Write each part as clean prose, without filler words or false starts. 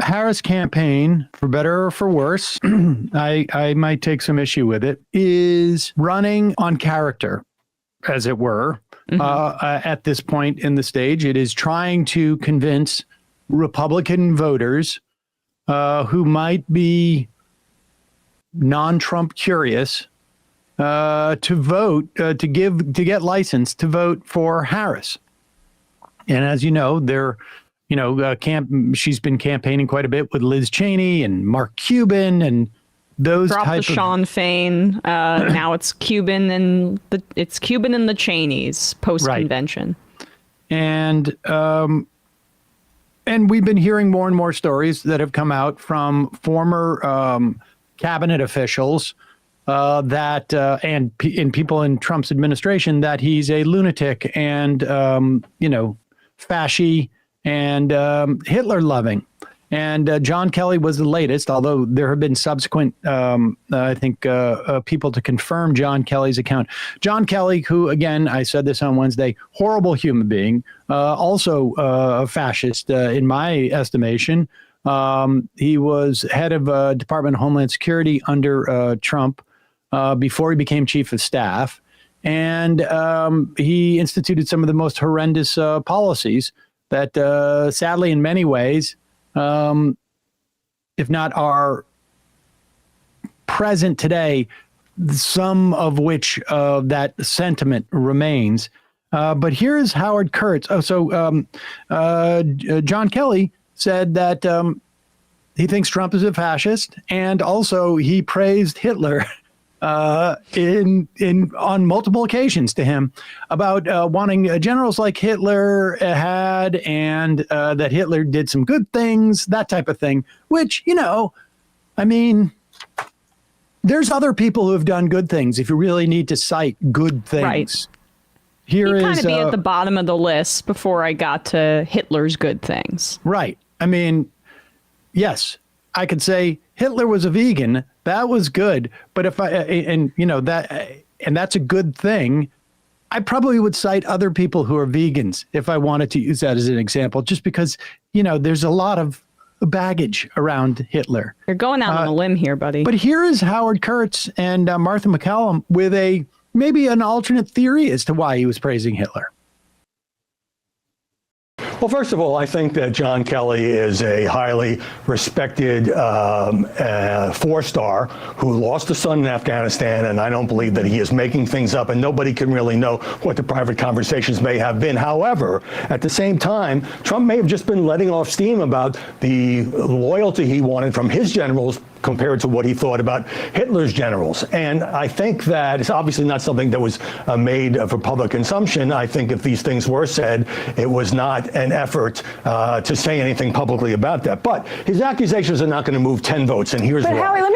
Harris campaign, for better or for worse, I might take some issue with it, is running on character, as it were. At this point in the stage, it is trying to convince Republican voters who might be non-Trump curious to vote, to get licensed to vote for Harris. And as you know, she's been campaigning quite a bit with Liz Cheney and Mark Cuban and those Dropped type the Sean Fain. Now it's Cuban and the Cheneys post-convention. Right. And we've been hearing more and more stories that have come out from former cabinet officials and people in Trump's administration that he's a lunatic and fasci and Hitler loving. And John Kelly was the latest, although there have been subsequent, people to confirm John Kelly's account. John Kelly, who, again, I said this on Wednesday, horrible human being, also a fascist in my estimation. He was head of Department of Homeland Security under Trump before he became chief of staff. And he instituted some of the most horrendous policies that sadly, in many ways, if not are present today, some of which that sentiment remains. But here's Howard Kurtz. John Kelly said that he thinks Trump is a fascist, and also he praised Hitler on multiple occasions to him about wanting generals like Hitler had, and that Hitler did some good things, that type of thing, which, there's other people who have done good things if you really need to cite good things. Right. He'd kind of be at the bottom of the list before I got to Hitler's good things. Right. Yes, I could say Hitler was a vegan. That was good. But if and that's a good thing, I probably would cite other people who are vegans if I wanted to use that as an example, just because, there's a lot of baggage around Hitler. You're going out on a limb here, buddy. But here is Howard Kurtz and Martha McCallum with maybe an alternate theory as to why he was praising Hitler. Well, first of all, I think that John Kelly is a highly respected four-star who lost a son in Afghanistan, and I don't believe that he is making things up, and nobody can really know what the private conversations may have been. However, at the same time, Trump may have just been letting off steam about the loyalty he wanted from his generals compared to what he thought about Hitler's generals. And I think that it's obviously not something that was made for public consumption. I think if these things were said, it was not an effort to say anything publicly about that. But his accusations are not going to move 10 votes, and here's why. Howie,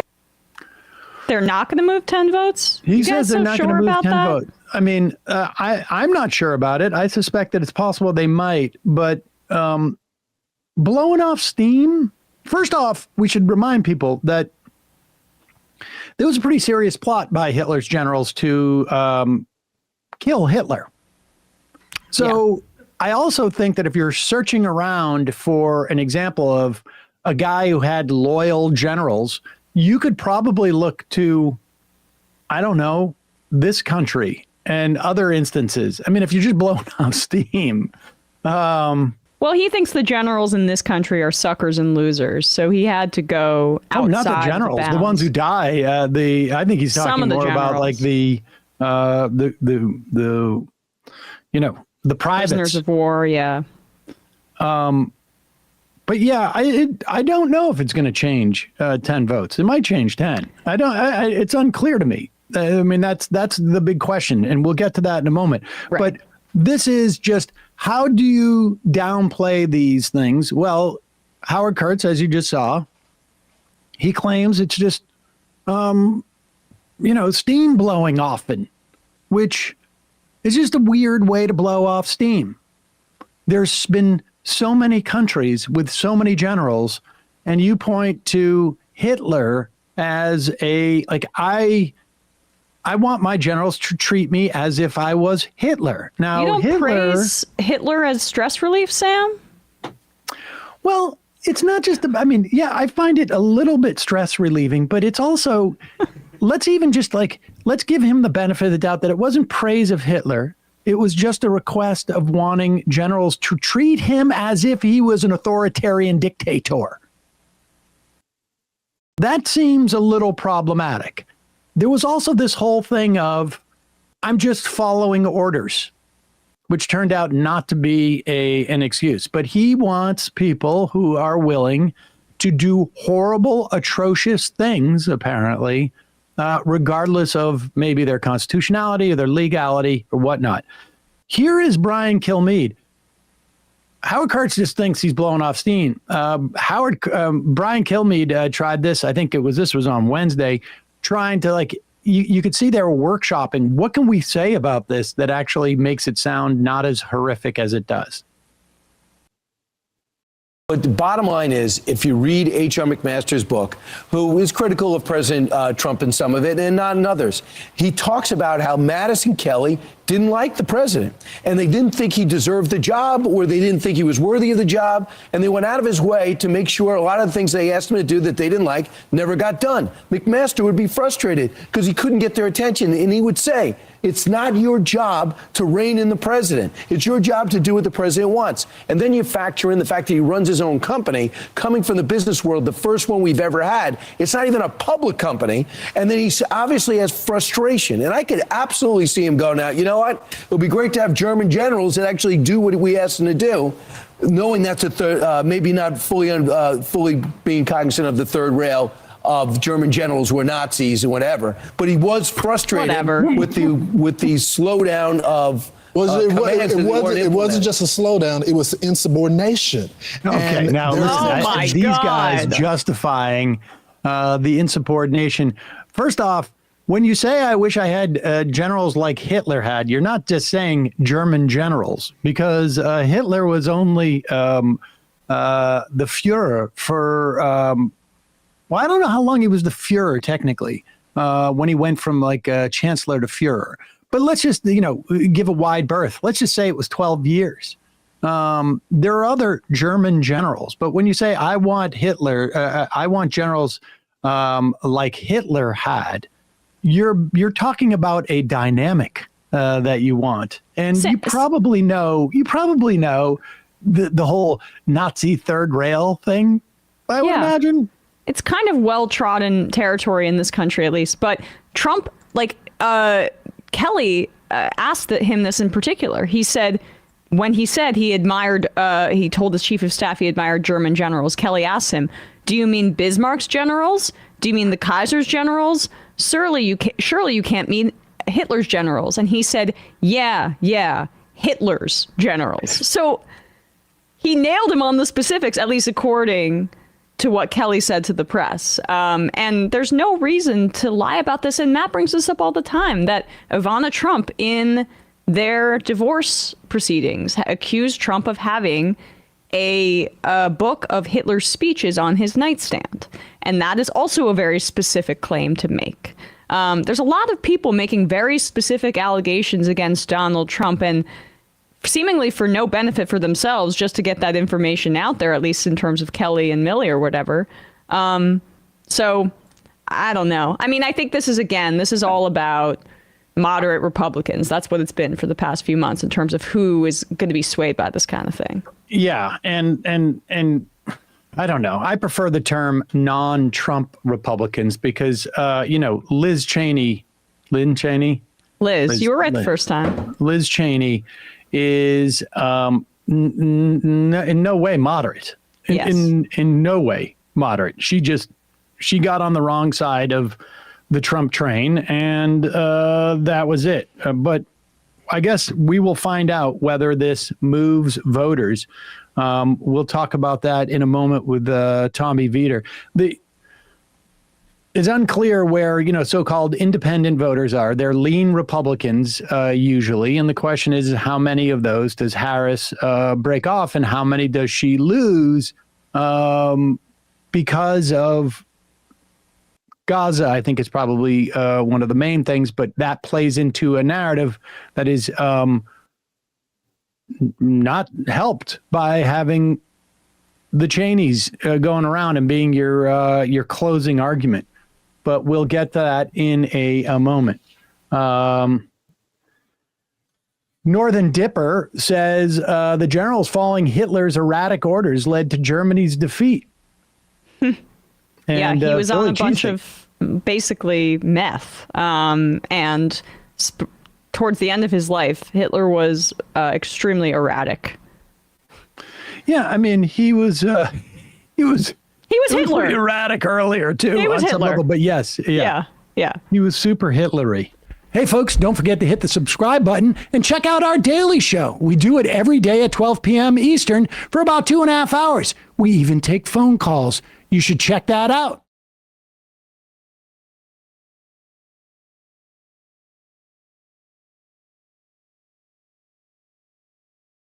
they're not going to move 10 votes? He says they're not going to move 10 votes. I'm not sure about it. I suspect that it's possible they might, but blowing off steam. First off, we should remind people that there was a pretty serious plot by Hitler's generals to kill Hitler. So I also think that if you're searching around for an example of a guy who had loyal generals, you could probably look to, I don't know, this country and other instances. If you're just blowing off steam. Well, he thinks the generals in this country are suckers and losers, so he had to go outside. Oh, not the generals, the ones who die. I think he's talking more about like the privates. Prisoners of war, yeah. But yeah, I don't know if it's going to change 10 votes. It might change 10. It's unclear to me. That's the big question, and we'll get to that in a moment. Right. But this is just, how do you downplay these things? Well, Howard Kurtz, as you just saw, he claims it's just, steam blowing often, which is just a weird way to blow off steam. There's been so many countries with so many generals, and you point to Hitler as I want my generals to treat me as if I was Hitler. Now, you don't praise Hitler as stress relief, Sam? Well, it's not just, I mean, yeah, I find it a little bit stress relieving, but it's also, let's give him the benefit of the doubt that it wasn't praise of Hitler. It was just a request of wanting generals to treat him as if he was an authoritarian dictator. That seems a little problematic. There was also this whole thing of, I'm just following orders, which turned out not to be an excuse. But he wants people who are willing to do horrible, atrocious things, apparently, regardless of maybe their constitutionality or their legality or whatnot. Here is Brian Kilmeade. Howard Kurtz just thinks he's blowing off steam. Brian Kilmeade tried this. I think this was on Wednesday, trying to you could see they were workshopping. What can we say about this that actually makes it sound not as horrific as it does? But the bottom line is, if you read H.R. McMaster's book, who is critical of President Trump in some of it and not in others, he talks about how Madison Kelly didn't like the president, and they didn't think he deserved the job, or they didn't think he was worthy of the job, and they went out of his way to make sure a lot of the things they asked him to do that they didn't like never got done. McMaster would be frustrated because he couldn't get their attention, and he would say, it's not your job to rein in the president. It's your job to do what the president wants. And then you factor in the fact that he runs his own company, coming from the business world, the first one we've ever had. It's not even a public company. And then he obviously has frustration. And I could absolutely see him going out, you know what? It would be great to have German generals that actually do what we asked them to do, knowing that's a third, maybe not fully being cognizant of the third rail of German generals who were Nazis and whatever, but he was frustrated with the slowdown of. It wasn't just a slowdown; it was insubordination. Okay, and now listen, these guys justifying the insubordination. First off, when you say "I wish I had generals like Hitler had," you're not just saying German generals, because Hitler was only the Führer for. Well, I don't know how long he was the Führer technically, when he went from Chancellor to Führer. But let's just, give a wide berth. Let's just say it was 12 years. There are other German generals, but when you say I want Hitler, I want generals like Hitler had, you're talking about a dynamic that you want, and you probably know the whole Nazi third rail thing. I would imagine. It's kind of well-trodden territory in this country, at least. But Trump, Kelly asked him this in particular. He said, when he said he admired, he told his chief of staff he admired German generals. Kelly asked him, do you mean Bismarck's generals? Do you mean the Kaiser's generals? Surely you can't mean Hitler's generals. And he said, yeah, Hitler's generals. So he nailed him on the specifics, at least according to what Kelly said to the press. And there's no reason to lie about this. And Matt brings this up all the time, that Ivana Trump in their divorce proceedings accused Trump of having a book of Hitler's speeches on his nightstand. And that is also a very specific claim to make. There's a lot of people making very specific allegations against Donald Trump, and seemingly for no benefit for themselves, just to get that information out there, at least in terms of Kelly and Milley or whatever. So I don't know. I mean, I think this is all about moderate Republicans. That's what it's been for the past few months in terms of who is going to be swayed by this kind of thing. Yeah. And I don't know. I prefer the term non-Trump Republicans because, Liz Cheney, you were right the first time. Liz Cheney is in no way moderate. In no way moderate. She got on the wrong side of the Trump train, and that was it. But I guess we will find out whether this moves voters. We'll talk about that in a moment with Tommy Vietor. It's unclear where, so-called independent voters are. They're lean Republicans, usually. And the question is, how many of those does Harris break off, and how many does she lose because of Gaza? I think it's probably one of the main things, but that plays into a narrative that is not helped by having the Cheneys going around and being your closing argument. But we'll get to that in a moment. Northern Dipper says the generals following Hitler's erratic orders led to Germany's defeat. Yeah, he was on a bunch of basically meth. And towards the end of his life, Hitler was extremely erratic. Yeah, I mean, he was Hitler. pretty erratic earlier too. He was on some Hitler. level, but yes, Yeah. he was super Hitlery. Hey, folks, don't forget to hit the subscribe button and check out our daily show. We do it every day at 12 p.m. Eastern for about 2.5 hours. We even take phone calls. You should check that out.